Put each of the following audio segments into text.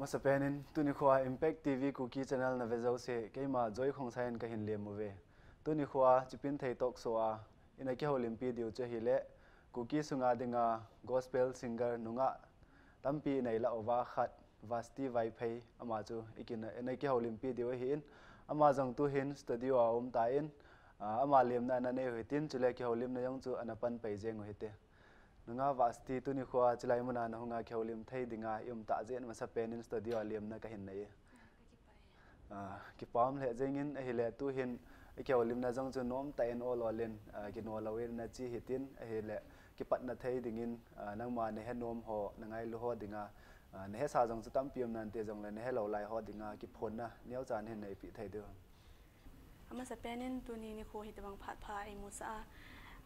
Masapenin tuni khwa Impact TV Kuki channel na vezo se keima joy khong sain ka hin lem move tuni khwa Chipinthei Talkshow a ina ke holim pi diu che hile Kuki sunga dinga gospel singer nunga tampi nei la ova khat vasti vai phei ama chu ikina ina ke holim pi diu hin ama jong tu hin studio a ta in ama lem na na ne hitin chule ke holim na yong chu anapan pai jeng hite nunga vasti tuni khwa chilai muna na hunga kheulim thei dinga ta jen masa penin studio aliam na ka hin nei ki pam le jengin hele tu hin kheulim na jong chu nom ta en all olen ki no lawen na chi hitin hele ki pat na thei dingin nang ma ne henom ho nangai lu ho dinga ne he sa jong chu tam piam nan te jong le ne hello lai ho dinga ki phon na niau chan hin nei pi thei do ama sa penin tuni ni kho hitawang phat pha ai musa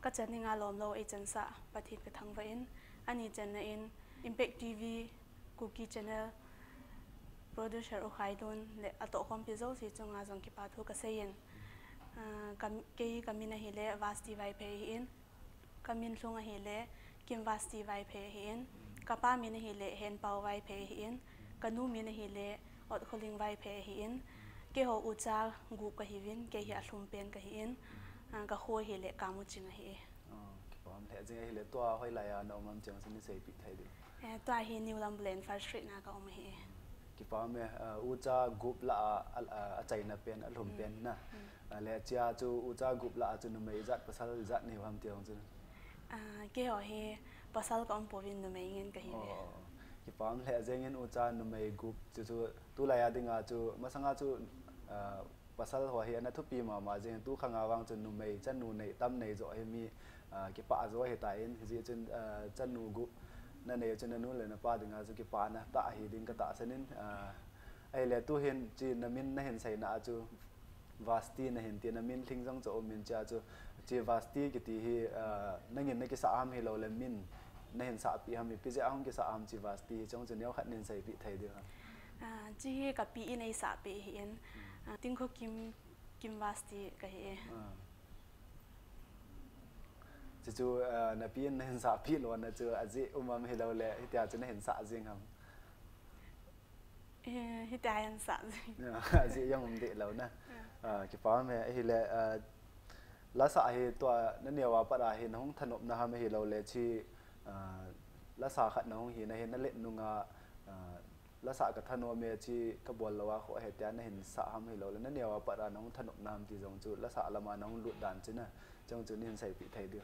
ka chaninga lom lo e chansa pathit ka thangwa in ani channa in Impact TV Kuki channel producer o khaidon le ato khom pizo si chunga jong ki pathu ka seyen ke kamina hile vasti vai phe in kamin thunga hile kim vasti vai phe in kapa min hile hen pau vai phe in kanu min hile ot kholing vai phe in ke ho ucha gu ka hiwin ke hi ahlum pen ka hi in ka ho hele kamu chinga hi pam le jeng hele to hoi la ya no mam chang sin sei pi thai du to hi new lambulen first street na ka om hi ki pam me ucha group la a chaina pen alhum pen na le chia chu ucha group la chu numei zat pasal zat ne ham tiang chu ke ho hi pasal ka om povin numei ngin ka hi ki pam le jeng in ucha numei group chu tu la ya dinga chu masanga chu pasal ho hi na thupi ma jeng tu khanga wang chu numei chan nu nei tam nei zo he mi ki pa zo he ta in ji chen chan nu gu na nei chen nu le na pa dinga chu ki pa na ta hi ding ka ta sanin ai le tu hen chi na min na hen sai na chu vasti na hen ti na min thing jong cho min cha chu chi vasti ki ti hi na ngin na ki sa am hi lo le min na hen sa pi ham pi je ang ki sa am chi vasti chong chen yau khat nin sai pi thai de chi hi ka pi in ai sa pe hi in ting kho kim vasti ka hi chu na pi na hen sa pi lo na chu aji umam hi lo le hi tia chu na hen sa jing ham hi tia hen sa jing aji yang um de lo na ki pa me hi le la sa hi to na ne wa pa ra hi na hong thanop na ha me hi lo le chi la sa khat na hong hi na he na le nunga la sa ka thano me chi ka bol lawa kho he tia na hin sa ham hi lo le na ne wa pa ra na hong thanop nam ti jong chu la sa lama na hong lut dan china chong chu nin sai pi thai de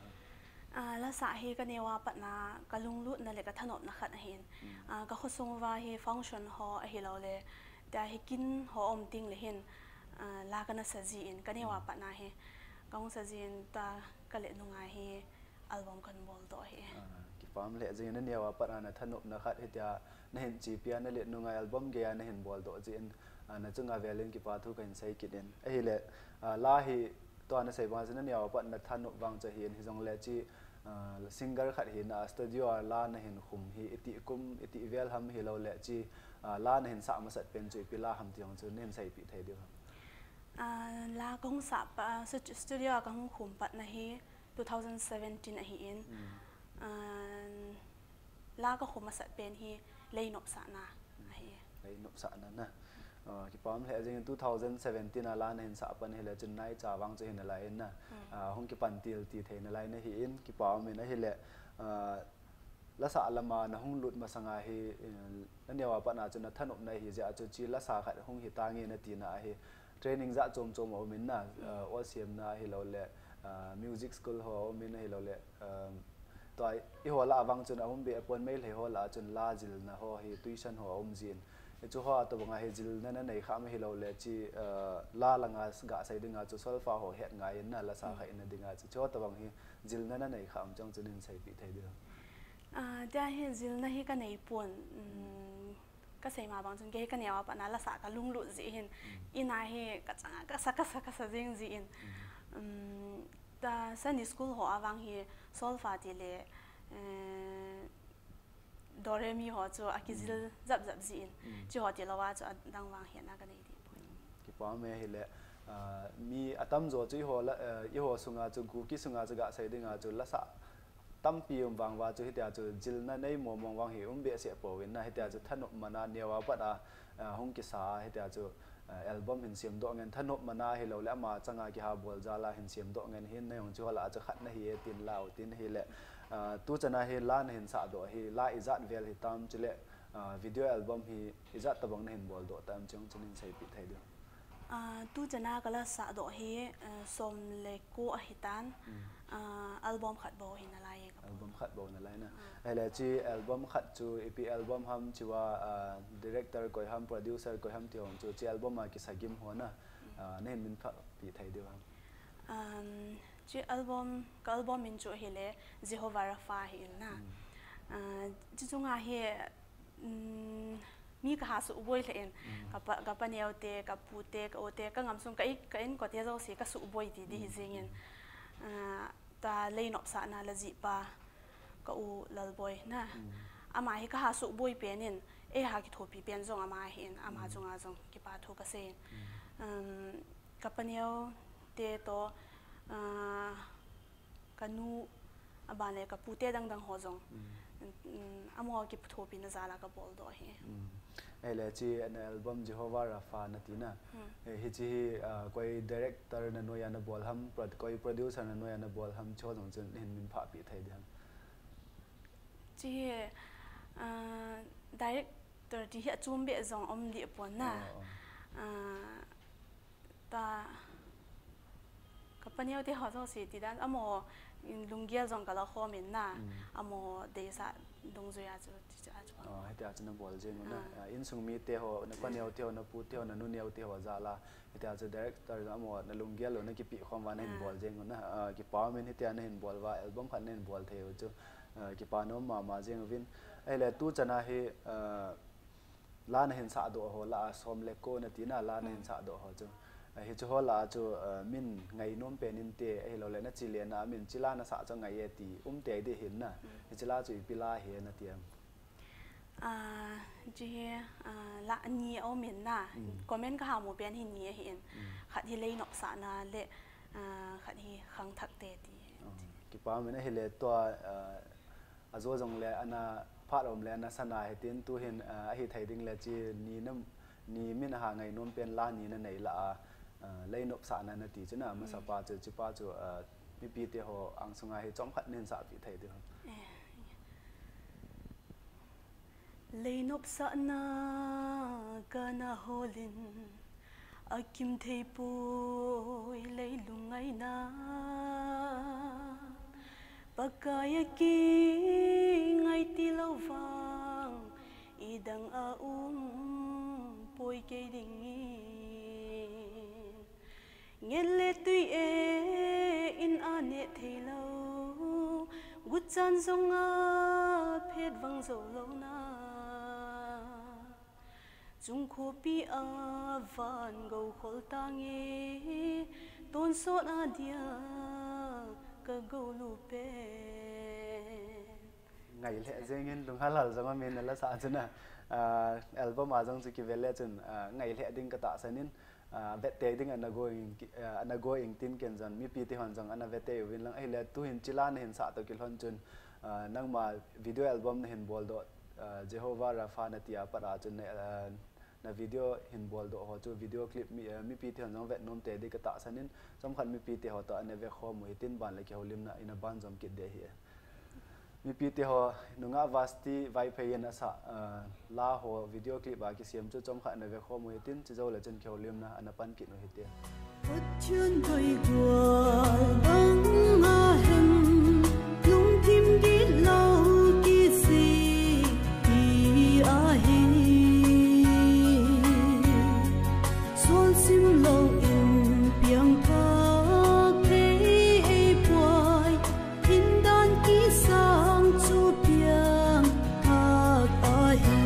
la sa hi ka newa patna kalung lut na le ka thanop na khat hin ka khosung wa hi function ho hi lo le ta hi kin ho om ting le hin la ka na saji in ka newa patna hi kaung saji in ta ka le nunga hi album kan bol do hi ki pam le jing na newa patna na thanop na khat he tia na hin chi pia na le nunga album ge na hin bol do jin na chunga velin ki pa thu kan sai kidin ai le la hi to na sei ba jin na newa pat na thanop wang cha hin hi jong le chi singer khat hi na studio la na hin khum hi iti vel ham hi lo le chi la na hin sa ma sat pen chui pi la ham tiang chu nen sai pi thai de la kong sa pa studio ka hung khum pat na hi 2017 a hi in la ka khum sat pen hi leinop sa na hi leinop sa na ki pam le jing 2017 ala na hin sa pan hele chun nai cha wang che hin la in na hong ki pan til ti the na lai na hi in ki pam me na hele la sa lama na hong lut ma sanga hi na newa pa na chun na thanop na hi ja chu chi la sa khat hong hi ta nge na ti na hi training za chom chom o min na OCM na hi lo le music school ho min hi lo le to I ho la wang chun ahum be apon mail he ho la chun la jil na ho hi tuition ho jin chu ho to banga he jil na nei kham hi lo le chi la langa ga sai dinga chu solfa ho het nga in na la sa kha in dinga chu cho to bang hi jil na nei kham chang chu nin sai pi thai de ja hi jil na hi ka nei pon ka sei ma bang chun ke ka newa pa na la sa ka lung lu ji hin ina hi ka changa ka sa jing ji in ta Sunday school ho awang hi solfa ti le do re mi ho chu akizil zap ji in chi ho ti lawa chu dang wang hian na ka nei ti ki pa me hi le mi atam zo chi ho la I ho sunga chu gu ki sunga chu ga sai dinga chu la sa tâm pi vang wa chu hitia chu jil na nei mo mong wang hi be se po win na hitia chu thanop mana newa pada hong ki sa hitia chu album hin siam do ngen thanop mana hi lo la ma changa ki ha bol jala hin siam do ngen hin nei hong chu hala chu khat na hi tin lao tin hi le tu chana hi lan hin sa do hi la izat vel hi tam chile video album hi izat tabang na hin bol do tam chong chunin sei pi thai do tu chana kala sa do hi som le ko hitan album khat bo hin alai album khat bo na lai na ai la chi album khat chu ep album ham chiwa director koi ham producer koi ham tiong chu chi album ma ki sagim ho na ne min pha pi thai do chi album min chu hi le Jehovah Rapha hi na chi chunga hi mi ka hasu boi le en ka panel te ka pute ka ote ka ngam sung ka in ko te zo si ka su boi ti di jingin ta lein op sa na la ji pa ka u lal boy na ama hi ka hasu boi penin e ha ki thopi pen zong ama hin ama zunga zong ki pa tho ka se ka panel te to kanu abane ka pute dang ho zong amo ki thopi na zala ka bol do hi ai chi an album Jehovah Rapha na tina hi chi koi director na noya na bol ham koi producer na noya na bol ham cho jong chen hin min pha pi thai diam chi director ti hi chum be zong om li pon na ta kapanya te ha zo si ti dan amo lungia zong kala kho min na amo de sa dong zo ya chu ti cha chu hetia chna bol je na in sung mi te ho na panel te ho na pu te ho na nu neu te ho zala hetia chu director amo na lungia lo na ki pi khom wa na hin bol je na ki pa min hetia na hin bol wa album khan na hin bol the chu ki pa no ma jeng win ai le tu chana hi la na hin sa do ho la som le ko na ti na la na hin sa do ho chu hi chu ho la chu min ngai nom pen in te ai lo le na chi le na min chila na sa cho ngai e ti te de hin na hi chila chu pila he na tiam ji la ni o min na comment ka ha mo pen hi ni hin khat hi lei nok sa na le khat hi khang thak te ti ki pa min hi le to azo jong le ana phat om le na sana he tin tu hin a hi thai ding le chi ni nam ni min ha ngai nom pen la ni na nei la lei nop sa na ti chuna ma sa pa chu chi pa chu mi pi te ho ang sunga hi chom khat nen sa pi thai de lei nop sa na ka na holin akim thei poi lei lungai na pakaya ki ngai ti lo wang idang a poi ke ding nghe lệ tuy in ane thấy lâu gút chan sông phết vang dầu lâu na chung khô pi van gầu khol ta nghe tôn sốt dia ka gầu lu pe ngày lệ dễ nghe đúng halal giống mình là sao chứ na album à giống chỉ về lệ chân ngày lệ đinh cái tạ sanin vete ding ana going tin ken jan mi pi ti hon jang ana vete win lang ai le tu hin chilan hin sa to kil hon chun nang ma video album hin bol do Jehovah Rapha na tia para chun na video hin bol do ho chu video clip mi pi ti hon jang vet nom te de ka ta sanin som khan mi pi ti ho to ane ve kho mu tin ban le ki holim na ina ban jom kit de hi mi pi ti ho nunga vasti vai phayen asa la ho video clip ba ki siam chu chom kha na ve kho mu tin chi zo le chen kheu lim na ana pan ki no hi te chun doi gua bang ma hem lung tim di lo ki si ti a hi son sim lo in piang pa ke boy in dan ki sang chu piang ha a hi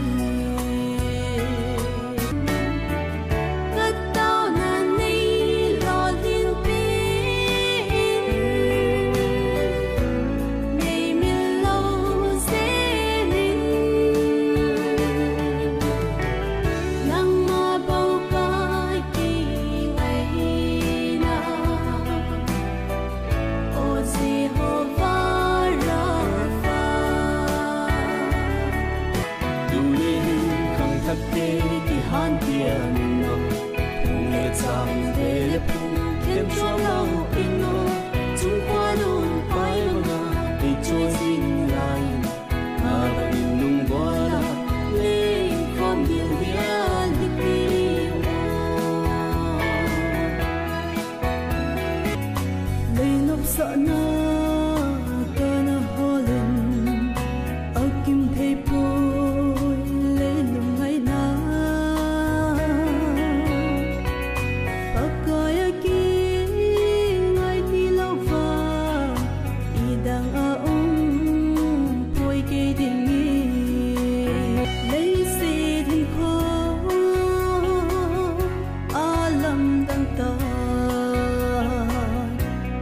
hiền ngọc thùng lệ chạm về lệ phù thêm cho lâu in ngô chung qua đồn quay ngô đi trôi xin lại mà bà in nung qua la lên con điều bia lịch đi lấy nộp sợ na cơ na hồ lên ở kim thầy bôi lên lùng ngày na bác coi ở kia ngày đi lâu và y đang ở ông tôi kê tình nghi lấy xe thiên khó a lâm đang ta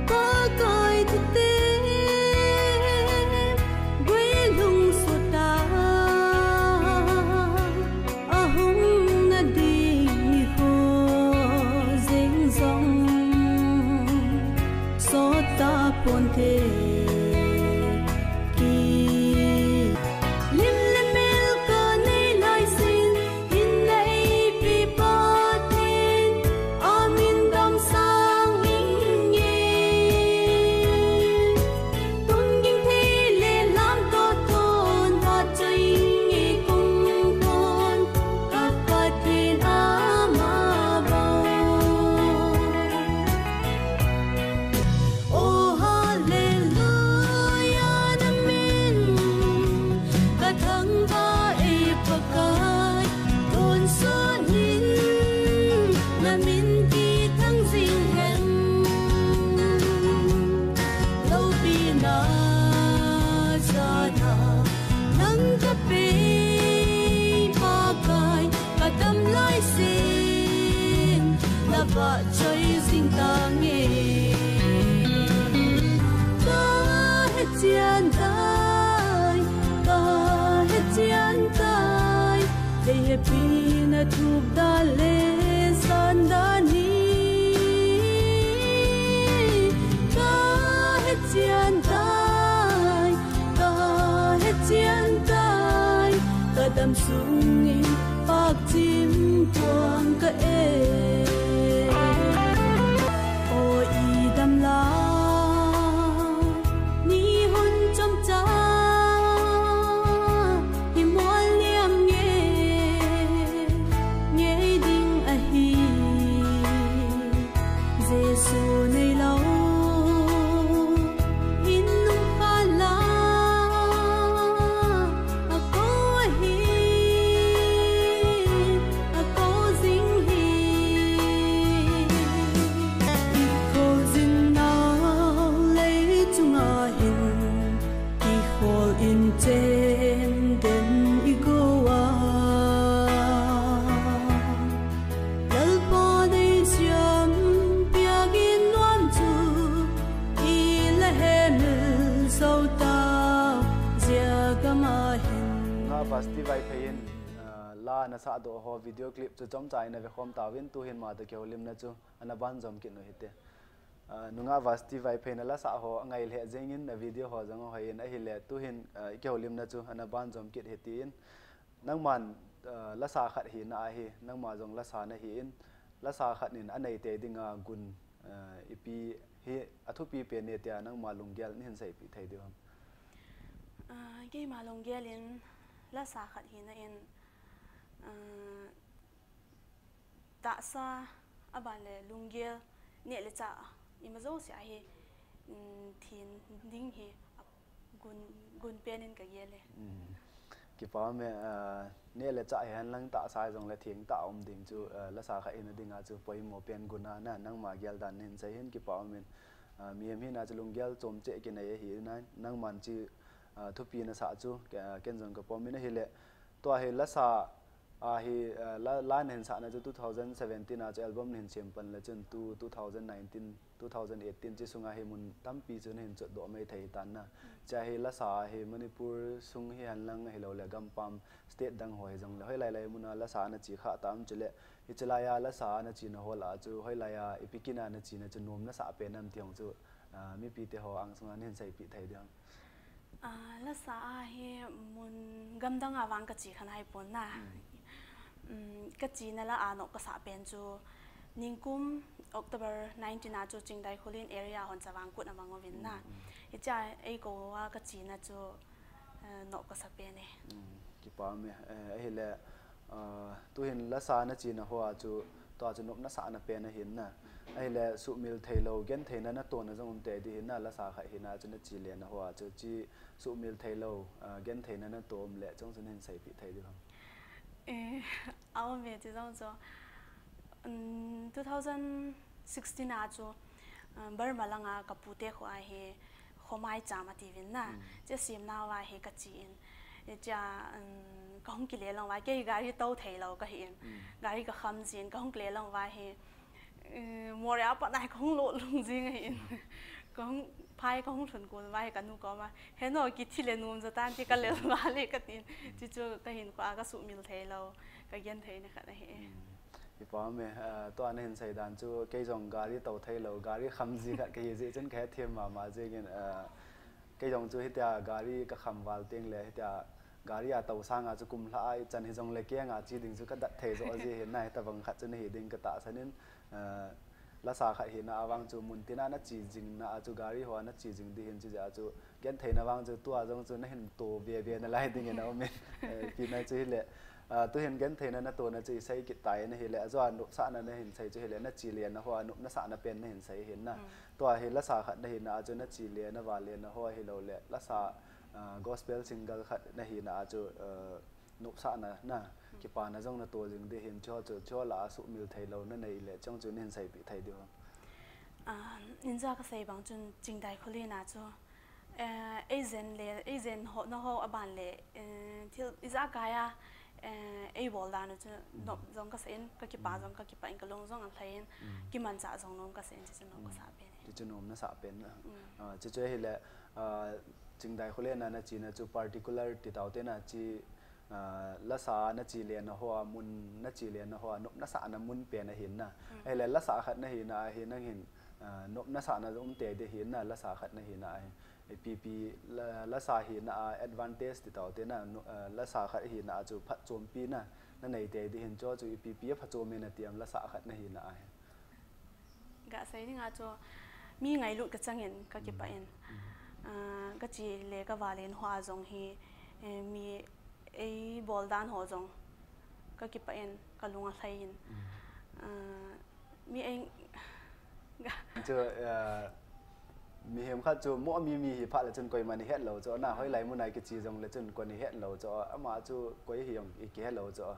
có coi thực tế quê lung suốt ta ở hông na đi khô dễ dòng số ta buồn thế kỳ lim lim mel cơ nay lại xin in nay bị bớt tin amin đam sang in nhé tung kinh thi lên làm tốt thôn và chơi nghe cùng thôn các bát thiên ama bao oh hallelujah amen cả thăng va e pakai tôn xuân hin là min ki thăng dinh hen lâu bi na ra na nang ka pe pakai cả tâm lai xin là vợ chơi dinh ta nghe ta hết chiến tay ta hết chiến tay để happy na thup da le san da ni ta hết chiến tay ta hết chiến tay ta đâm xuống in bạc chim quang ka e ôi đâm la ni hôn trong cha hi mual liam nghe đinh a hi Giêsu này lâu in nung pha la a cô a hi a cô dinh hi cô dinh nào lấy chung a hin i khol in trên đến i go a lal po de siam pia gin nuam chu i la hem so ta zia gama hin nga pasti vai phain la na sa do ho video clip chu chom chai na ve khom tawin tu hin ma de ke holim na chu ana ban jom kin no hite nunga vasti vai phain la sa ho ngai le jengin na video ho jang ho in a hi le tu hin ke holim na chu ana ban jom kit hetin nang man la sa khat hi na hi nang ma jong la sa na hi in la sa khat nin anei te dinga gun ipi hi athu pi pe ne tia nang ma lungyal nin sai pi thai diom cái mà lòng ghê lên lá xả khát hi na in tạ sa à bạn lệ lùng ghê nhẹ lệ chả nhưng mà dấu sẽ hi thiên đinh hi gun pen in cái ghê lệ ki pa me ne le cha han lang ta sai jong le thieng ta om ding chu la sa kha in dinga chu poi mo pen guna na nang ma gyal dan nin sai hin ki pa men mi em hi na chulung gyal chom che ki nei hi na nang man chi thu pi na sa chu ken jong ka pom min hi le to hi la sa hi la nen sa na chu 2017 na chu album nin champion le chun 2019 2018 chi sunga hi mun tampi chun hin chu do mai thei tan na cha hi la sa hi Manipur sung hi han lang hi lo le gampam state dang hoi jong le hoi lai lai mun la sa na chi kha tam chule hi chalaya la sa na chi na hola chu hoi lai ya ipikina na chi na chu nom na sa pe nam tiong chu mi pi te ho ang sunga nen sai pi thai diang la sa hi mun gam dang awang ka chi khan hai pon na ก็จีนั่นละนกก็สาเป็นจูนิงกุมOctober 19นะจูจิงได้คุลิน area หอนจะวางกุดมังวินนะอีจ้าไอ้กูว่าก็จีนะจูนกก็สาเป็นเนี่ยกี่ปามเนี่ยไอ้เละตัวเห็นละสานะจีนะหัวจูตัวจะนกนัสานะเป็นเห็นนะไอ้เละสุมิลเทโลเกนเทนันนะตัวนั้นจงเตดีเห็นนะละสาขัดเห็นนะจนจีเลียนะหัวจูจีสุมิลเทโลเกนเทนันนะตัวมันเละจงจะเห็นใส่ปีไทยด้วยครับเอาเมียจะต้องจู2016นะจูบาร์มาลังกับปูเตขวาเฮขมายจามาทีวินนะจะเสียมนาว่าเฮกจีนจะก็ห้องกิเลสลงว่าเกี่ยการที่โตเทเราก็เห็นการที่ก็คำจีนก็ห้องกิเลสลงว่าเฮมัวแล้วปะนายก็ห้องโลดลงจริงเห็นก็ห้องพายก็ห้องฉุนกูว่าเฮกันนูก็มาเห็นว่ากิที่เลนุ่มจะตั้งที่กันเลวว่าเลยก็ตีนจู่ๆก็เห็นกว่าก็สุมิลเทเราก็ยันเทนะคะนะเฮที่ป้าเมตัวนั้นเห็นใส่ด่านจู่เกี่ยจงการที่โตเทเราการที่คำจีกันเกี่ยจนแค่เทียมมาเจกันเกี่ยจงจู่ที่แต่การที่ก็คำวาลเตียงเลยที่แต่การที่อาตัวสร้างอาจจะกุมละไอจันที่จงเล็กยังอาจจะดึงจู่ก็ดัดเทจะเห็นในแต่บางขัดจนเห็นดึงกระตาฉะนั้นละสาขัดเห็นอาวังจู่มุนติน่านัดจีจริงนะอาจู่การที่หัวนัดจีจริงที่เห็นจู่อาจู่เกี่ยเทนอาวังจู่ตัวจงจู่นั่นเห็นตัวเบียนั่นไรดึงเห็นเอาเมปีนั้นจู่เละตัวเห็นกันเทนั้นตัวนั้นจะใส่กิจไตนั่นเห็นแหละส่วนนุสานั้นเห็นใส่จะเห็นแล้วนั่นจีเลียนนะเพราะนุนัสานั้นเป็นเห็นใส่เห็นนะตัวเห็นละสาขัดเห็นนะจู่นั่นจีเลียนนะวาเลียนนะเพราะเห็นเราแหละละสาgospel single ขัดนั่นเห็นนะจู่นุสานะกิปานะจงนั่นตัวจึงได้เห็นจ่อละสุมิลไทยเรานั่นในแหละจงจู่เห็นใส่ปีไทยเดียวนินจาก็ใส่บางจุนจริงได้คนเรียนนะจู่เอเจนเลยเอเจนหัวน้องหัวบ้านเลยที่อิจฉากายไอ้บอลดานุจะนกจงก็เส้นก็กิปาจงก็กิปาอิงก็ลงจงอันเทียนกิมันจ่าจงน้องก็เส้นจะน้องก็สาเป็นจะน้องน่าสาเป็นจะเจอเห็นแหละจึงได้คนเล่นนะจีน่ะจู particular ติดต่อเต้นนะจีละสานะจีเลียนนะหัวมุนนะจีเลียนนะหัวนกน่าสานะมุนเปลี่ยนนะเห็นนะไอ้แหละละสาขัดนะเห็นนะเห็นนั่งเห็นนกน่าสานะอุ้มเตะได้เห็นนะละสาขัดนะเห็นนะไอ้ปีละสาเห็นนะ advantage ติดต่อเต้นนะละสาขัดเห็นนะจูพัดโจมปีนะนั่นในเตะได้เห็นจ้อจูปีพัดโจมเมนเตรียมละสาขัดนะเห็นนะกะใส่ที่งาจูมีไงลุกระจังเห็นก็เก็บไปเองก็จีเล็กก็วาเลนหัวจงฮีมีไอ้บอลด้านหัวจงก็เก็บไปเองก็ลุงอะไรเห็นมีเองจะมีเหมขัดจูมั่วมีหิพะเลยจนกว่ามันเห็ดเราจ้ะน่ะให้ไหลมุนไหนก็จีจงเลยจนกว่านี้เห็ดเราจ้ะอามาจูกว่าหิยงอีกเห็ดเราจ้ะ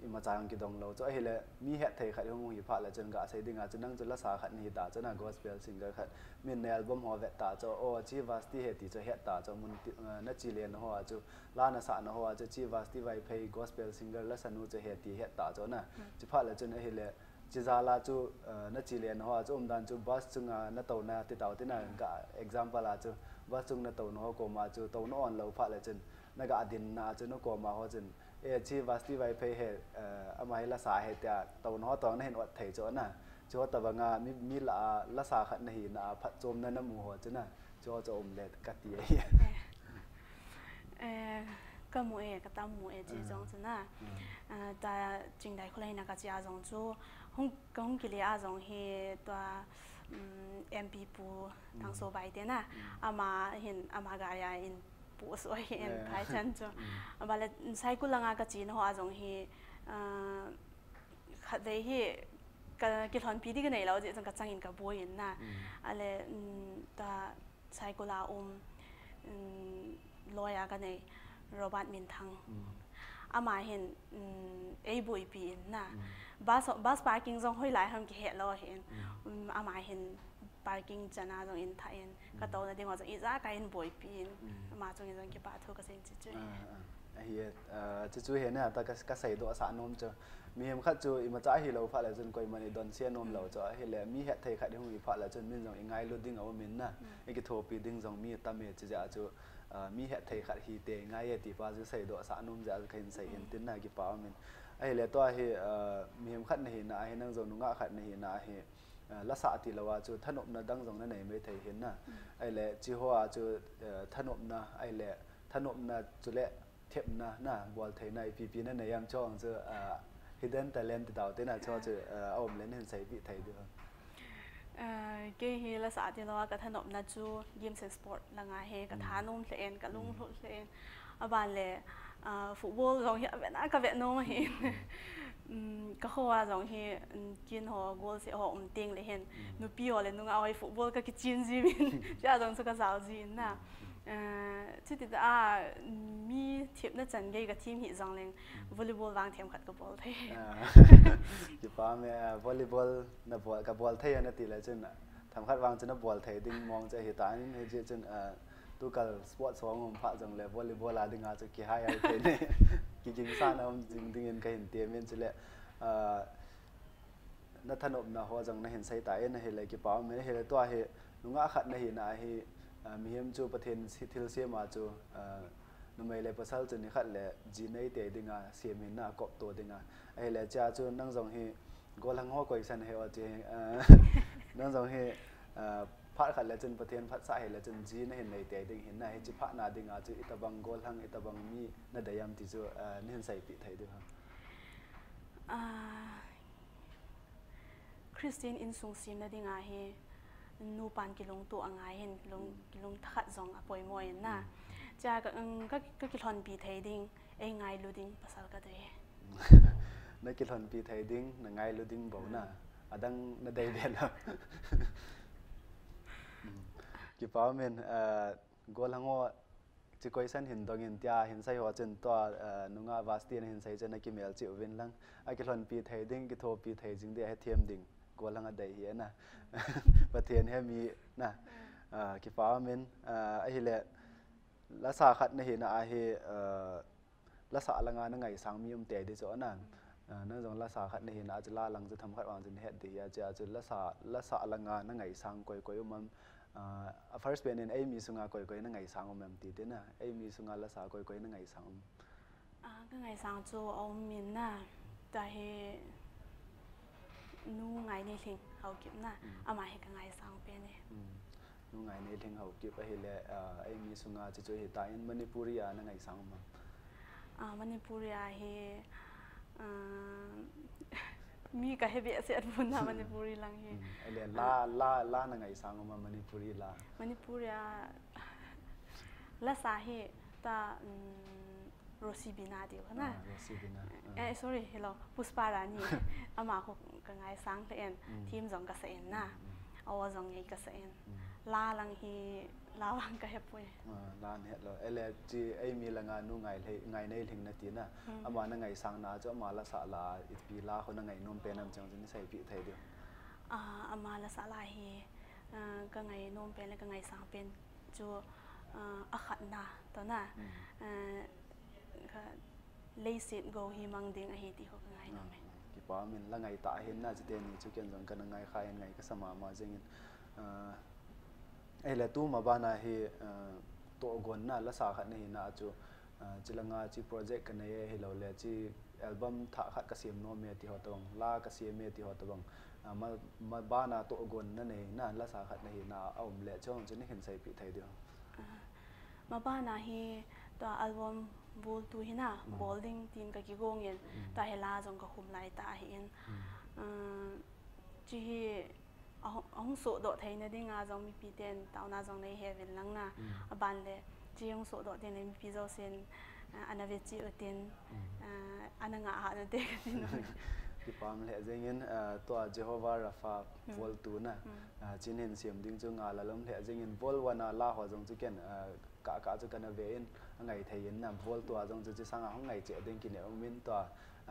อิมาจางกิดงเราจ้ะเห็ดเลยมีเห็ดไทยขัดของหิพะเลยจนกะใส่ดิ่งอาจจะนั่งจนละสาขัดนี่ตาจ้ะน่ะ gospel singer ขัดมีในอัลบั้มหัวเวตตาจ้ะโอ้จีวัสที่เห็ดที่จะเห็ดตาจ้ะมุนนัดจีเลียนหัวจูลานาสานหัวจะจีวัสที่ไว้เพย์ gospel singer ละสนุจะเห็ดที่เห็ดตาจ้ะน่ะจีพะเลยจนเห็ดเลยจีจาลาจูนัดจีเลียนหัวจูดันจูบัสจุงนัดตัวน่ะติดต่อที่นั่นก็ example ละจูบัสจุงนัดตัวหัวก็มาจูตัวนอนเราพะเลยจนนักอดินน่ะจูนก็มาหัวจนจีวัสที่ไว้เพย์เห็ดอามาให้ละสาเห็ดแต่ตัวหัวตัวนั้นเห็นวัดไทยจ้ะน่ะจ้ะแต่ว่างามีละสาขัดนี่น่ะพัดโจมนั่นน้ำหัวจ้ะน่ะจ้ะอมเล็ดกัดตีก็มัวก็ตามมัวจีจงจ้ะน่ะแต่จริงได้คนเลยนะก็จีอาจงจูห้องกิเลอาจงเฮตัวMP ปูทางโซบายเดน่ะอามาเห็นอามากายาอินปูสวยเห็นภายจันจ้ะบาลใช้กุลังก็จีนหัวอาจงเฮขัดได้เฮก็กิจหันปีที่กันไหนเราจะจังอินกับบัวเห็นน่ะอะไรแต่ใช้กุลาลอยกันในโรบัตมินทังอามาเห็นไอ้บุยปีน่ะบัสพาร์กิ้งจงห้อยหลายทำกี่เหตุเราเห็นอามาเห็นพาร์กิ้งจะน่าจงอินไทยก็โตในเดือนว่าจงอีจ้าก็เห็นบุยปีอามาจงอินจงกี่บาททุกเกษตรจุ๊ยเฮียจุ๊ยเห็นเนี่ยแต่ก็ใส่ตัวสารนมจ้ะมีเหมขัดจูอิมาจ้าฮิโลพะเลยจนกว่ามันดอนเซียนมเราจ้ะเห็นเลยมีเหตุไทยขัดที่หูพะเลยจนมินจงง่ายลุดดิ้งเอามินน่ะไอ้กิโทปีดิ้งจงมีตาเมจจะจูมีเหตุไทยขัดฮีเตง่ายตีป้าจะใส่ตัวสารนมจะใครใส่เห็นตินน่ะกี่ป้ามินไอ้เลยตัวเฮมีเหมขัดในหินน่ะไอ้นั่งจงนุ่งขัดในหินน่ะเฮละสาติละว่าจูถนนน่ะดังจงนั่นไหนไม่ไทยเห็นน่ะไอ้เลยจีหัวจูถนนน่ะไอ้เลยถนนน่ะจุเละ เทียบนะบอลไทยในปีนั้นในยามช่องจะ hidden talent ติดต่อที่น่าชอบจะเอาเล่นเห็นใส่ปีไทยด้วยเกี่ยละสาที่เรากระทำนบนัดจูยิมเซนสปอร์ตละไงเฮกระทานุ่มเล่นกระลุ่มหลุดเล่นบานเลยฟุตบอลสองเฮียแบบนั้นกับแบบโน้เห็นก็เขาว่าสองเฮียกินหัวกอลเสียหัวเตียงเลยเห็นนูปีหัวเลยนูเอาไอ้ฟุตบอลก็กินจีนจีบินจะสองสุกสาวจีนนะที่ติดมีทีมนั่นจันเกย์กับทีมหิจังเลงวอลเลย์บอลวางทีมขัดกับบอลไทยจีป้าเมื่อวอลเลย์บอลนับบอลกับบอลไทยนั่นตีเลยจนทำขัดวางจนนับบอลไทยดิ้งมองจะเห็นตานี่ให้จนตัวกับสปอร์ตสองของพระจังเลยวอลเลย์บอลลาดึงอาจจะกี่ให้อะไรเนี่ยกิจสร้างเอาจริงดึงเงินก็เห็นเตียมเงินจะเลยนัทนบนะหัวจังนั่นเห็นใส่ตาเอ็นนั่นเห็นเลยกี่ป้าเมื่อเห็นเลยตัวเห็นลุงอาขัดนั่นเห็นนะเห็นมีเห็นจูประเทศทิลเซียมาจูนุ่มเอเลปัสสัลจนนี่ขัดเลยจีนไอเตดึงอาเสียมินน่ากบตัวดึงอาไอเลยจ้าจูนั่งส่งให้ก็ลังหัวก่อยสันเหวจีนั่งส่งให้พัดขัดเลยจนประเทศพัดสายเลยจนจีนเห็นในเตดึงเห็นน่ะเห็นจีพัดนาดึงอาจูอิตาบังก็ลังอิตาบังมีน่าได้ยามที่จูนี่เห็นใส่ปีไทยด้วยครับคริสเตียนอินซุงซิมน่าดึงอาเฮนูปานกิลงตัวง่ายเห็นกิลงทัดจงป่วยมวยน่ะจะก็กิลอนปีไทยดิ้งง่ายลูดิ้งภาษาก็ได้นักกิลอนปีไทยดิ้งง่ายลูดิ้งบอกน่ะดังน่าได้เรียนแล้วกี่ป้าเมนก็ลังว่าจะก่อยสันเห็นดองเห็นตาเห็นใส่หัวจนตัวนุ่งวาสตีนเห็นใส่จนนักกิเมลจิววินลังกิลอนปีไทยดิ้งกิโทปีไทยจึงได้ให้เทียมดิ้งก็ลังอะไรเหี้ยนะประเทศให้มีนะกี่ฟ้ามันไอ้เหี้ยละสาขัดในเห็นไอ้เหี้ยละสาละงานนั่งไงสังมีเตะดิจ้ะนั่นนั่นจงละสาขัดในเห็นอาจจะลาหลังจะทำขัดวางจนเห็ดดีอาจจะละสาละงานนั่งไงสังก่อยมันfirst เป็นไอ้มีสุงาก่อยนั่งไงสังมันตีเด้นะไอ้มีสุงาละสาก่อยนั่งไงสังก็ไงสังจูเอามินน่ะแต่เฮนู่ไงในทิ้งเขาเก็บน่ะเอามาให้กันไงสังเป็นเนี่ยนู่ไงในทิ้งเขาเก็บไปเห็นเลยไอ้มีสุงาจะช่วยเหตุการณ์มณิปุรีนั่งไงสังมั้งมณิปุรีเฮมีกับเฮเบียเสียบุญนะมณิปุรีลังเฮไอ้เรื่องล่านั่งไงสังมั้งมณิปุรีล่ามณิปุรีละสาเหตุตาโรซีบินาเดียวนะsorry เฮลโลปุสปารานีอามาหกกังไงสังเอ็นทีมจงกษเอ็นนะเอาจงไงกษเอ็นลาลังฮีลาวังกับเฮปุยลาเนี่ยเราเอเลจีไอมีละงานนู่ไงเลยไงในถึงนาทีน่ะอามานั่งไงสังน่าจะมาละสาลาอีปีลาคนนั่งไงนุ่มเป็นน้ำจังจะนี่ใส่ปีไทยเดียวอามาละสาลาฮีกังไงนุ่มเป็นและกังไงสังเป็นจูอาขัดนาตอนน่ะเลยสิโกฮีมังดิงอหิติเขาไงน้องไหมกี่ป้ามินละไงตาเห็นน่าจะเด่นจุกันจงกันไงใครไงก็สมามาจริงไอ้ละตู้มาบ้านเฮตัวกวนน่ะละสาขัดนี่น่าจูจิลังอาจีโปรเจกต์กันในเฮเราเลยจีอัลบั้มถ้าขัดกระเสียมโนเมียที่หัวตวงลากระเสียมเมียที่หัวตวงมาบ้านตัวกวนนั่นเองน่ะละสาขัดนี่น่าเอาเละช่องจะนี่เห็นใส่ปีไทยเดียวมาบ้านเฮตัวอัลบั้มบอลตัวหินะบอลดิ้งทีมกับกิโกงเงินแต่เฮลาจงกับคุมไล่ตาเห็นจีเอาห้องโซดไทยเนี่ยดิ้งอาจงมีปีเต็นแต่เอาหน้าจงในเฮเวนลังน่ะบันเลยจีห้องโซดเต็นในมีปีเจ้าเซนอันนั้นเวจีเต็นอันนั้นงาหันเด็กที่นู่นที่ปั๊มเลยจริงๆตัวเจโฮวาราฟาบอลตัวน่ะจีนเห็นเสียมดิ้งจงอาละล้มเลยจริงๆบอลวันน่ะลาหัวจงจุกันกะจุกันเวนไงไทยน่ะบอลตัวจงจะสร้างห้องไงเจดิ้งกินเนี่ยมินตัว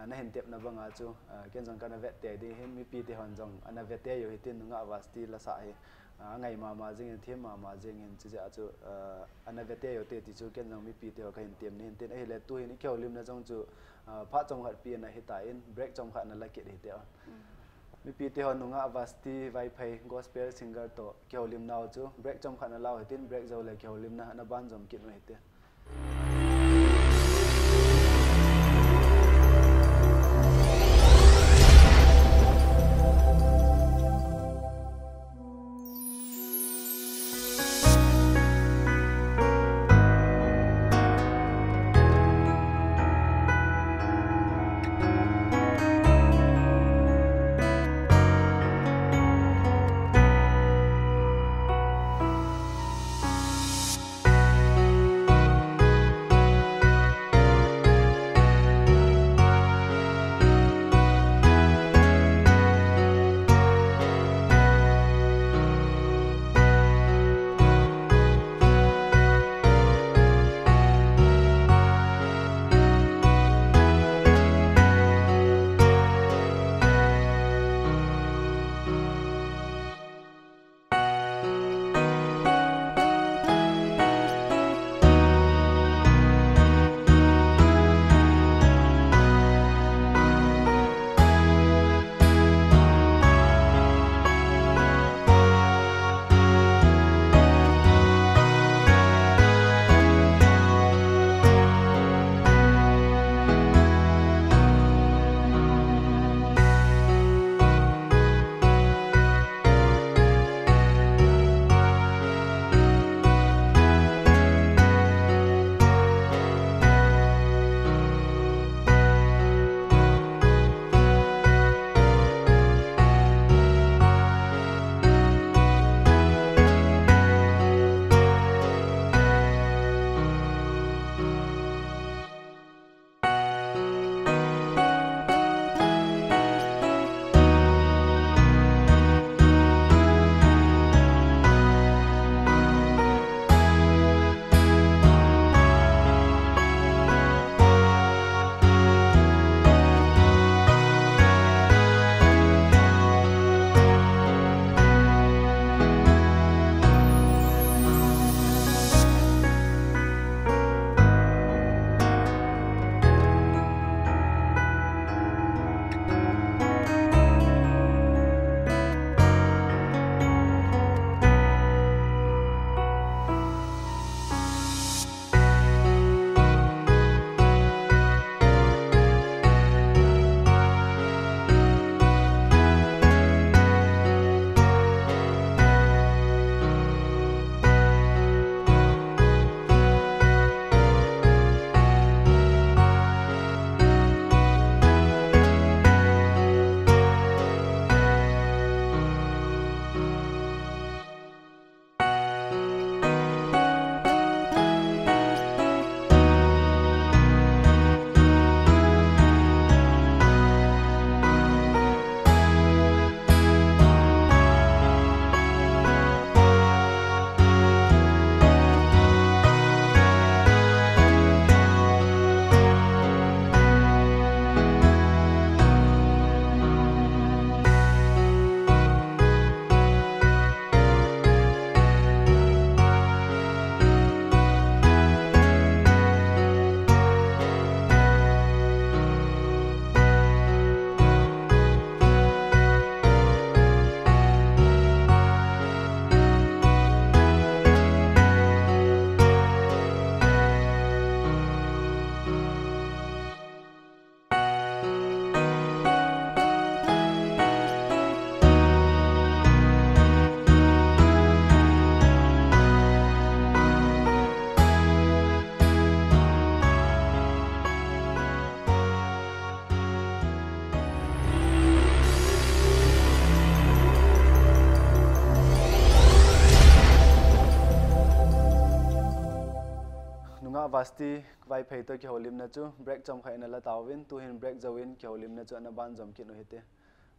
นั่นเห็นเต็มนะบังอาจูเกี่ยงจงกันเวทเตะดีเห็นมีปีที่หันจงอันนั้นเวทเตะอยู่ที่นึงอ่ะวาสตีละสายไงมาจริงๆเทียมมาจริงๆเห็นจะอาจูอันนั้นเวทเตะอยู่ที่จูเกี่ยงจงมีปีที่หัวก็เห็นเต็มนี่เห็นเต็มไอ้เล่ตัวเห็นเกี่ยวลืมนะจงจูพัดจงหัดปีนะเห็นตายเบรกจงขัดนั่นละเกียรติเดียวมีปีที่หันนึงอ่ะวาสตีไวเพย์กอสเปลซิงเกิลโตเกี่ยวลืมนาจูเบรกจงขัดนั่นเราเห็นเบรกจะเลยเกี่ยวลืมนะนั่นบ้านจงกินไว้เห็น nunga vasti vai phei to ki holim na chu break jom khai na la tawin tu hin break zawin ki holim na chu na ban jom ki no hite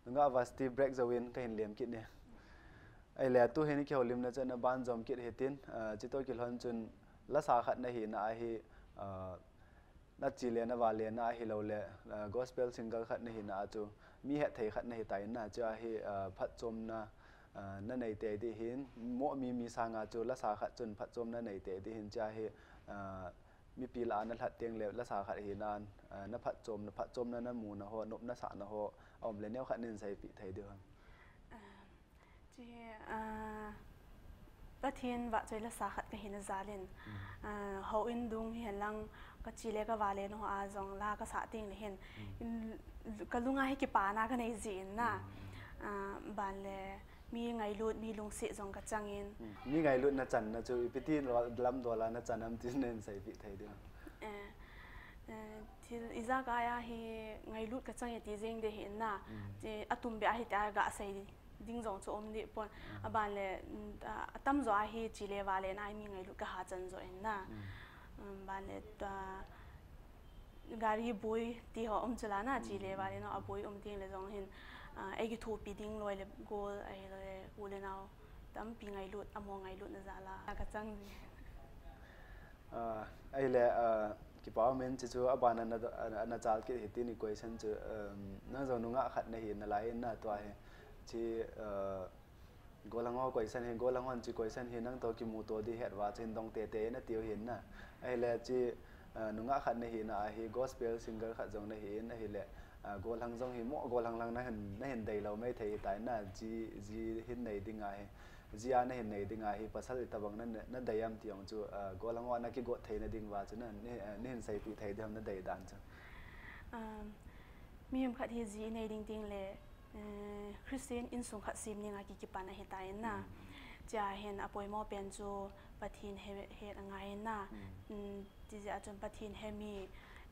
nunga vasti break zawin ka hin lem ki ne ai le tu hin ki holim na chu na ban jom ki hitin chi to ki lon chun la sa khat na hi na hi na chi le na wa le na hi lo le gospel single khat na hi na chu mi he thei khat na hi tai na cha hi phat chom na na nei te di hin mo mi sanga chu la sa khat chun phat chom na nei te di hin cha hi mi pi la na hlat teng le la sa khat hi nan na phat chom na mu na ho nop na sa na ho om le neu khat nin sai pi thei de hon chi pathian wa choi la sa khat ka hin zalin ho in dung hi lang ka chi le ka wa le no a zong la ka sa ting le hin ka lunga hi ki pa na ka nei zin na ban le mi ngai lut mi lung se zong ka changin mi ngai lut na chan na chu ipiti lam do la na chan am tin nen sai pi thei de thil iza ga ya hi ngai lut ka chang ti jing de hin na je atum be a hi ta ga sai ding zong chu om ni pon aban le atam zo a hi chi le wa le na mi ngai lut ka ha chan zo in na ban le ta gari boy ti ho om chala na chi le wa le no a boy om ting le zong hin ai ki thu pi ding loi le gol ai le u le naw tam pi ngai lut amo ngai lut na za la ka chang ai le ki pa men chu chu abana na chal ki hiti ni question chu na zo nunga khat na hi na lai na to he chi golango question he golangon chi question he nang to ki mu to di het wa chen dong te te na tiu hin na ai le chi nunga khat na hi na hi gospel singer khat jong na hi na hi le gol hang jong hi mo gol hang lang na hin dei lo mai thei tai na ji hin nei ding a he zia na hin nei ding a hi pasal tabang na dayam tiong chu gol hang wa na ki go thei na ding wa chu na ne hin sai pi thei dam na dei dan chu mi em khat hi ji nei ding ting le Christian in sung khat sim ni nga ki pa na hi tai na cha hen apoi mo pen chu pathin he angai na ti ja chon pathin he mi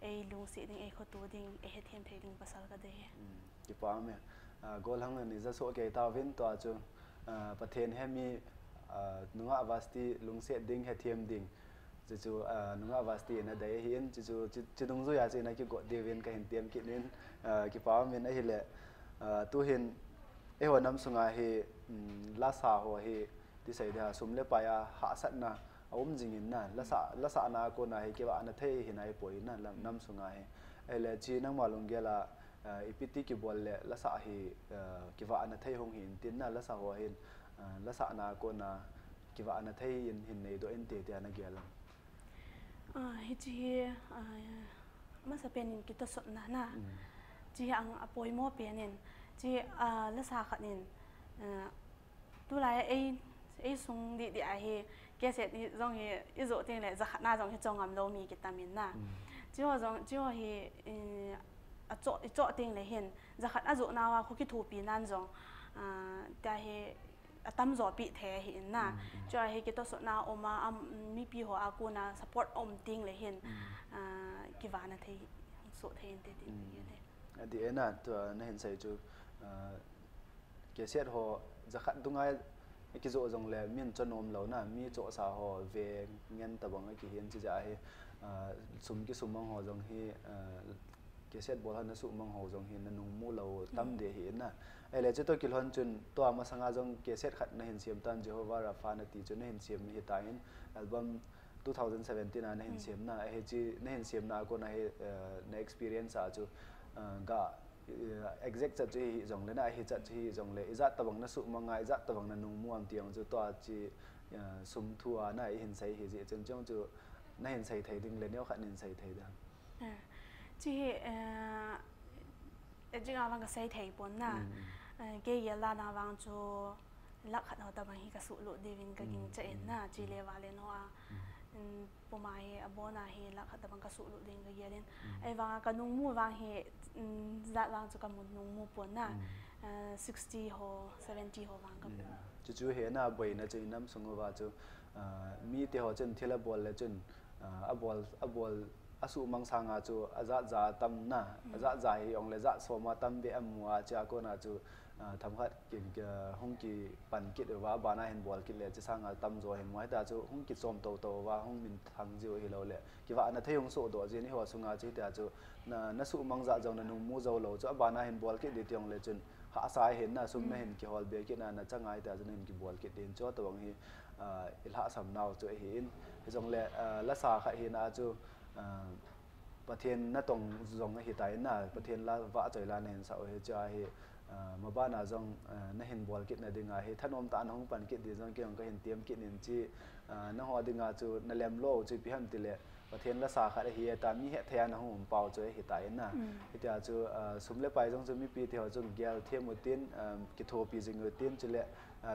ai lung si ding ai khotu ding ai he them thei ding pasal ka de ki pa me gol hang ni za so ke ta win to chu pathen he mi nunga avasti lung se ding he them ding chu nunga avasti na dai hin chu dung zu ya che na ki go de win ka hin tem ki nin ki pa me na hi le tu hin e ho nam sunga hi la sa ho hi ti sai da sum le pa ya ha sat na jing in na la sa na ko na he ke wa na thei hi nai poi na nam sunga he ele chi nang malung ge la ipiti ki bol le la sa hi ki wa na thei hong hin tin na la sa ho hin la sa na ko na ki wa na thei hin nei do en te te na ge la hi chi ma sa pen ki to so na chi ang apoi mo penin chi la sa khat nin tu lai ai sung di a he ke se ni zong hi izo ting le za khat na zong hi chong am lo mi ki tamin na chi ho hi a cho ting le hin za khat a zo na wa khu ki thu pi nan zong ta he atam zo pi the hi na cho he ki to so na oma mi pi ho a ku na support om ting le hin ki wa na thei so thein te ti ni le di ena to na hin sai chu ke set ho za khat dungai ki zo jong le min chonom lo na mi cho sa ho ve ngen ta bang ki hin chi ja he sum ki sumang ho jong hi ke set bol han su mang ho jong hi na nung mu lo tam de hi na ai le che to ki lon chun to ama sanga jong ke set khat na hin siam tan Jehovah Rafa na ti chun hin siam hi ta in album 2017 na hin siam na he chi na hin siam na ko na he na experience a chu ga exact chat hi jong le na hi chat hi jong le izat tabang na su mangai izat tabang na nung muam tiang chu to chi sum thua na hin sai hi ji chang chang chu na hin sai thai ding le neu khat nin sai thai da chi jing awang ka sai thai pon na ke ye la na wang chu lak khat ho ta bang hi ka su lu devin ka ging cha en na chi le wa le no a pomai abona hi lak khat bang ka su lu ding ga yelen ai wang ka nung mu wang hi zat wang chu ka mun nung mu pon na 60 ho 70 ho wang ka chu he na boi na chu nam sungo wa chu mi te ho chen thila bol le chun abol asu mang sanga chu aza za tam na aza za hi ong le za so ma tam be amwa cha ko na chu tham khát cái hông kỳ pan kít và bana hen ball kít lệ chỉ sang tâm rồi hen ngoài ta chú hông kít xôm tàu và hông mình thằng diệu hi lâu lệ cái vợ nó thấy hông sổ đồ gì ní họ sunga chỉ ta chú nó sụ mang dạ dòng nó nung mua dầu lâu chú bana hen ball kít đi tiong lệ chun hạ sai hen na sum na hen cái hall bê kít na chẳng ai ta chú nên cái ball kít đến cho tàu hi ilha sam nào chú hin cái dòng lệ lá sa khai hi na chúประเทศนั่นตรงจงเหตุใดน่ะประเทศละว่าใจละเห็นสาวเหตุใจมาบ้านน่ะจงนั่นเห็นบอลกิจน่ะดึงเหตุท่านอมตาน้องปันกิจดีจงเกี่ยงก็เห็นเตรียมกิจนินจีนั่งหัวดึงจูนั่นแหลมโลจูพิหันติเลประเทศละสาขาเหตุแต่มีเหตุแทนนะหุ่มเป่าจูเหตุใดน่ะเหตุจูสมเล็บไปจงจะมีปีเที่ยวจงเกี่ยวเทียมมือตีนกิโทปีจงมือตีนจูเล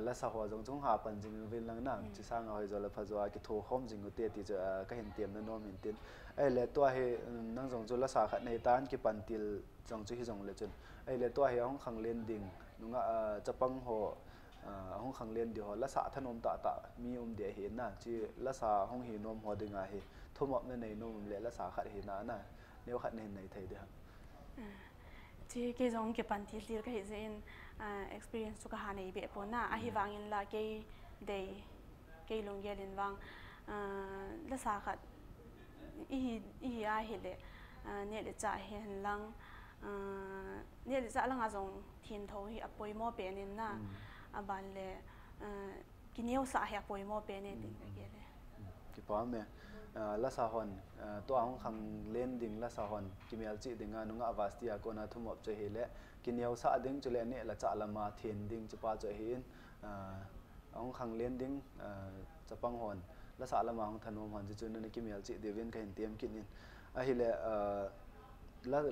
ละสาหัวจงหาปันจงเวลานั่งจีสร้างเอาให้จงละพะจัวกิโทข้อมจงมือเตี้ยที่จะก็เห็นเตรียมนั่นโน้มเห็นตีนไอ้เล่ตัวเฮนั่งจงจุลสาขาในตานกิปันติลจงจุฮิจงเลจุนไอ้เล่ตัวเฮห้องขังเลียนดิ่งนุ่งจะปังหัวห้องขังเลียนเดียวละสาถนนตะมีเดียเห็นน่ะจีละสาห้องหินนมหัวดึงเฮทุ่มในนมเละละสาขัดเห็นน่ะเนี่ยขัดในไทยเดียวจีเกี่ยงกิปันติลที่ก็เห็นexperience สุขภาพในแบบนั้นน่ะอาฮิวังอินละเกี่ยลงเยลินวังละสาขัดอีอาเห็นเลยเนี่ยจะจ่ายเห็นลังเนี่ยจะลังอาจงทิ้งท้ายป่วยมั่วเป็นนี่นะบานเลยกินเยอะสาเหตุป่วยมั่วเป็นนี่ดิ่งอะไรเลยกี่ป้อมเนี่ยละสาหอนตัวของขังเล่นดิ่งละสาหอนกิมเอลจีดิ่งนุ่งอาวาสติอาก็น่าทุ่มอบใจเห็นเลยกินเยอะสาดิ่งจุเลเนี่ยละจ่าละมาเทียนดิ่งจะป้าใจเห็นของขังเล่นดิ่งจะปังหอนละสาละมาของถนนหันจะจุนในกิมเอลจีเดวินก็เห็นเตรียมกินนี่ฮิเล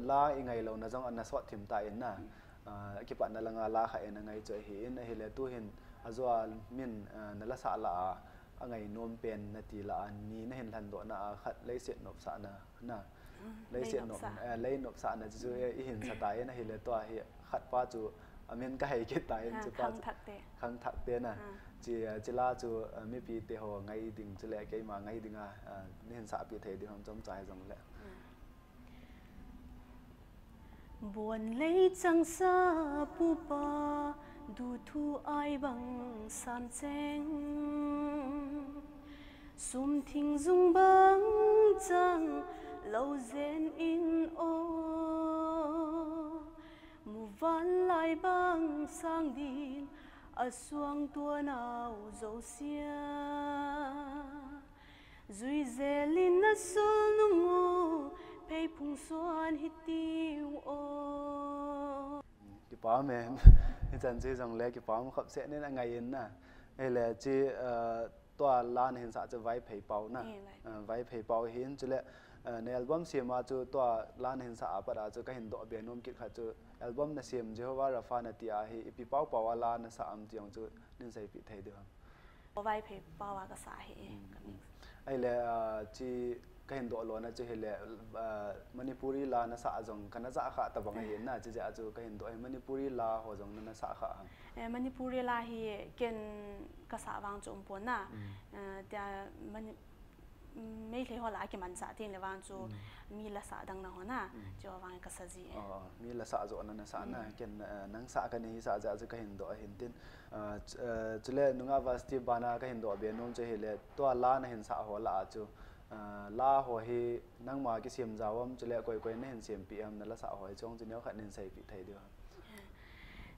ละยังไงเราน่าจะอันน่าสวัสดิ์ถิ่มตายน่ะกิปันนั่นละงาละขายนั่งไงจะเห็นฮิเลตัวเห็นอาจจะมินนั่นละสาละไงนวมเป็นนาทีละนี้นั่นเห็นทันตัวน่ะขัดเลยเสียนบสาน่ะเลยเสียนบเลยนบสาน่ะจะจุเห็นสไตล์นั่นฮิเลตัวเห็นขัดป้าจูเมียนก็ให้กินตายจะป้าขังถักเตน่ะจีลาจูไม่ปีเตหัวไงดิ่งจีเล่แกมาไงดิ่งนี่เห็นสาปีเทดิผมจำใจจังเลยบวนเลยจังซาปูปาดูทูไอบังสามเจงสุมทิ้งจุงบังจังเหลาเซนอินโอมูวันไลบังสังดินสวงตัวหนาวโจเสียจุยเซลินนัสนุงโอเพย์พุงสวนฮิติวโอกี่ป้าแม่จันจีจังเล่กี่ป้ามันขับเสียนี่ไงยินน่ะไอ้เล่จีตัวล้านเห็นสะจะไว้เพย์เป่าน่ะไว้เพย์เป่าเห็นจุเล่ในอัลบั้มเสียมาจูตัวล้านเห็นสะปะดาจูก็เห็นดอกเบี้ยนมกิดขัดจูอัลบั้มน่ะเสียมเจ้าว่าราฟานาติอาฮีปีเป้าเป่าว่าล้านน่ะสะอัมจียงจูนินใส่ปีไทยด้วยไว้เพย์เป่าว่าก็สาเหตุไอ้เล่จีก็เห็นดอกล้วนน่ะจูเห็นเล่มณิปุรีลาน่ะสะจงกันน่ะสะขะตะบังเห็นน่ะจีจูก็เห็นดอกมณิปุรีลาหัวจงน่ะสะขะมณิปุรีลาฮีเกณฑ์กษะวางจุมปนน่ะแต่มันไม่เลยว่าละกี่มันสะที่เลยวางจูมีละสะดังนะหัวน่ะจะวางกษะจีมีละสะจวนน่ะสะน่ะเกณฑ์นังสะกันนี่สะจะก็เห็นดอกเห็นตินจุเลนุงาวาสติบานาก็เห็นดอกเบียนมจะเห็นเลยตัวลาน่ะเห็นสะหัวละจูลาหัวฮีนั่งมากิเสียมจาวมจุเลก้อยๆนี่เห็นเสียมปีอัมนั่นละสะหัวจงจุเนี้ยขัดนินใส่ปีไทยด้วย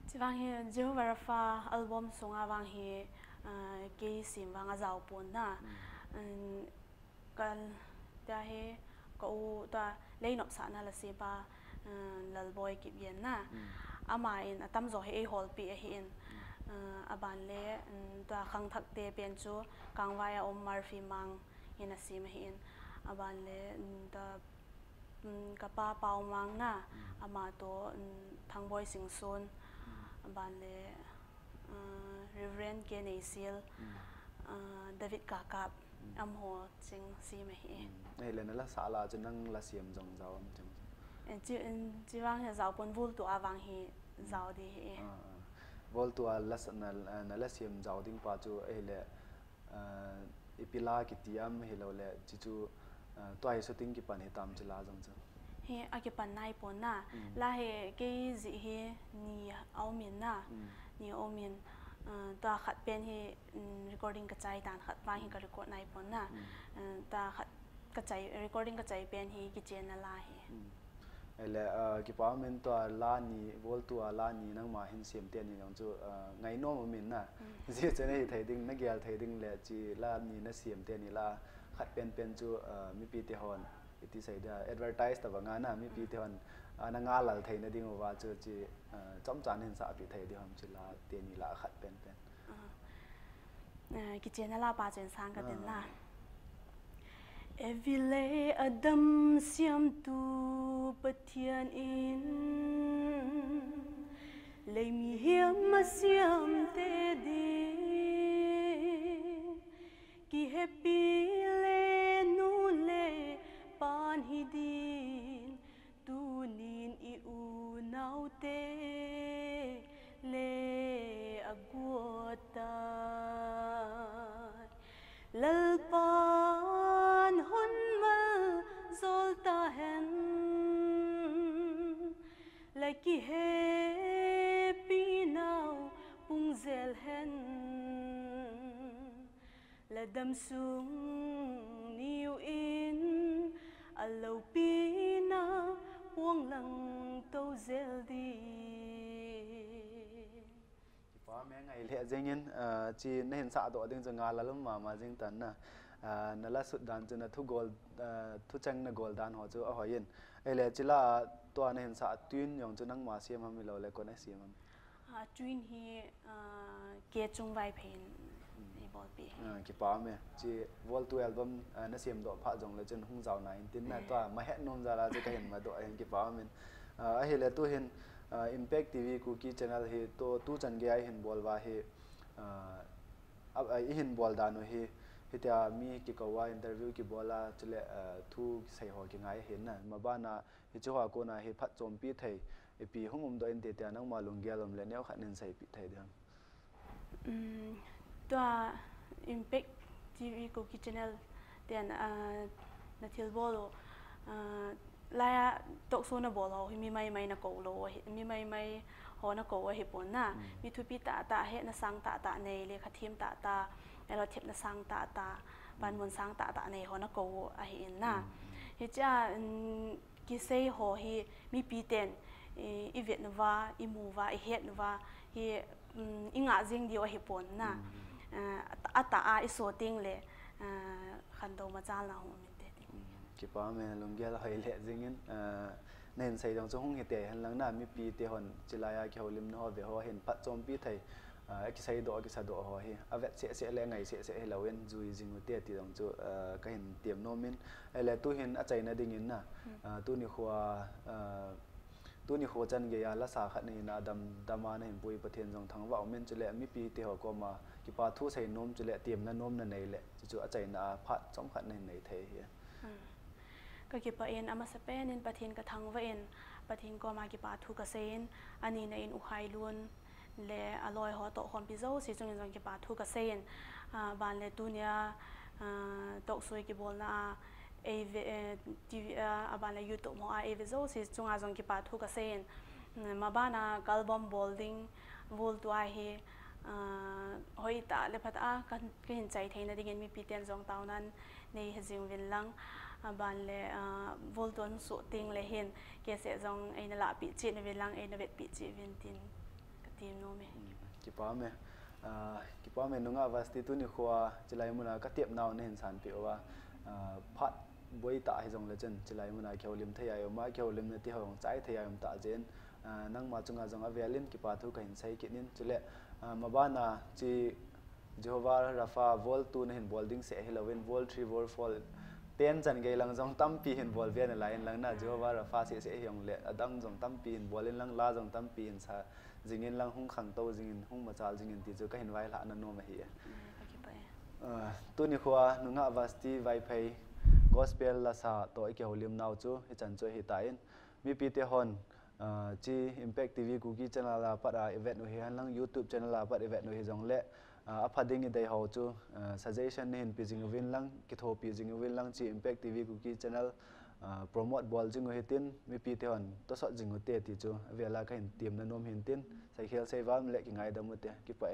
จีวางฮีเจ้าวาราฟาอัลบั้มส่งวางฮีกี่สิมวางอาจาวปนน่ะกันแต่เฮก็ตัวเล่นนกสารนั่นละสิบาลลบอยกิบเย็นน่ะอามาอินตั้มจ่อให้ฮอลปีเห็นอาบานเล่ตัวขังทักเตเป็นจูกังวายอมมาร์ฟีมังเห็นสิมาเห็นอาบานเล่ตัวกับป้าเปามังน่ะอามาตัวทางบอยสิงซุนอาบานเล่รีเวนเกเนซิลเดวิดกากับอัมโหจิงซีมาเห็นนี่เลยนั่นละสาลาจะนั่งละเสียมจงเจ้าจังจีวางเจ้าปนวูลตัววางเฮเจ้าดีเฮวูลตัวละสนั่นละเสียมเจ้าดิ้งป้าจูเอเล่อีพิลากิติยามเฮโลเล่จิจูตัวไอ้สุดดิ้งกิปันเฮตามจิลาจังจัง he akipan nai pon na la he ke zi he ni aumin na ni aumin ta khat pen he recording ka chai dan khat ba hi ka record nai pon na ta khat ka chai recording ka chai pen he ki chen na la he ele ki pa men to la ni vol tu la ni nang ma hin sem te ni nang chu ngai no ma min na ji che nei thai ding na gyal thai ding le chi la ni na sem te ni la khat pen chu mi pi te hon iti sai da advertise ta nga na mi pi te hon na nga lal thai na ding wa chu chi chom chan hin sa pi thai di hom chi la te ni la khat pen ki chen na la pa chen sang ka den na Evile adam siam tu pathian in Lei mi hiam ma siam te di Ki happy le nu le pan hi din Tu nin I u nau te le aguata Lalpan hon mal zolta hen Like happy now pung zel hen Ladam sung niu in Alo pina puang lang to zel di pa me ngai le jengin chi na hin sa do ding janga la lum ma jing tan na na la sut dan chuna thu gol thu chang na gol dan ho chu a hoyin ele chila to na hin sa twin yong chu nang ma siam ham lo le ko na siam ham twin hi ke chung vai phen ni bol pi ki pa me chi vol tu album na siam do pha jong le chen hung jaw na in tin na to ma het nom za la che ka hin ma do hin ki pa me a hele tu hin Impact TV Kuki channel he to tu chan ge ai hin bol wa he ab ai hin bol da no he hitia mi ki ko wa interview ki bola chule thu sai ho ki ngai hin na ma ba na hi chu ha ko na he phat chom pi thei e pi hungum do in te ta nang ma lung ge lom le neu khat nin sai pi thei dam to Impact TV Kuki channel then na thil bolo Laya Talkshow na bolo mi mai na ko lo mi mai ho na ko hi pon na mi thu pi ta he na sang ta nei le khathim ta elo thep na sang ta ban mon sang ta nei ho na ko a hi in na hi cha ki sei ho hi mi pi ten I vet nova I mu va I het nova hi inga jing dio hi pon na ata I so ting le khan do ma chal na ho ki pa me lung gel hai le jingin nen sai dong chung hi te han lang na mi pi te hon chilaya ki holim no ve ho hin pat chom pi thai ki sai do ki sa do ho hi avet se le ngai se helowen zui jing te ti dong chu ka hin tiam no min ele tu hin a chai na ding in na tu ni kho chan ge ya la sa khat ni na dama na hin pui pathen jong thang wa min chule mi pi te ho ko ma ki pa thu sai nom chule tiam na nom na nei le chu a chai na phat chom khat nei nei the hi ka ki pa en ama sapen in pathin ka thang wa en pathin ko ma ki pa thu ka sen ani na in u khai lun le aloi ho to khom pi zo si chung jong ki pa thu ka sen ban le tunia tok soi ki bol na TV aban le YouTube mo a zo si chung a jong ki pa thu ka sen ma bana album bolding vol tu a hi hoi ta le phat a kan hin chai theina ding mi pi ten jong taw nan nei hajing win lang ban le volton so ting le hin ke se jong aina la pi chi na velang aina vet pi chi vin tin ka tim no me ki pa me nunga vasti tu ni khwa chilai muna ka tiep naw ne hin san pi wa phat boi ta hi jong le chen chilai muna kheulim thei ayo ma kheulim ne ti hong chai thei ayom ta jen nang ma chunga jong avelin ki pa thu ka hin sai ki nin chule ma ba na chi Jehovah Rafa vol tu ne hin bolding se helowen vol 3 vol fall ten chan ge lang jong tam pi hin bol ve na lain lang na Jehovah Rafa se hyong le adang jong tam pi hin bolin lang la jong tam pi hin sa jingin lang hung khang to jingin hung ma chal jingin ti chu ka hin vai la na no ma hi tu ni khwa nunga vasti vai phai gospel la sa to ke holim naw chu hi chan chu hi tain mi pi te hon chi Impact TV Kuki channel la para event no hi han lang YouTube channel la para event no hi jong le aphading idai ho chu suggestion hin pi jing win lang ki tho pi jing win lang chi Impact TV Kuki channel promote ball jingo hitin mi pi te hon to sot jingo te ti chu vela ka hin team na nom hin tin sai khel sei wam le ki ngai da mu te ki pa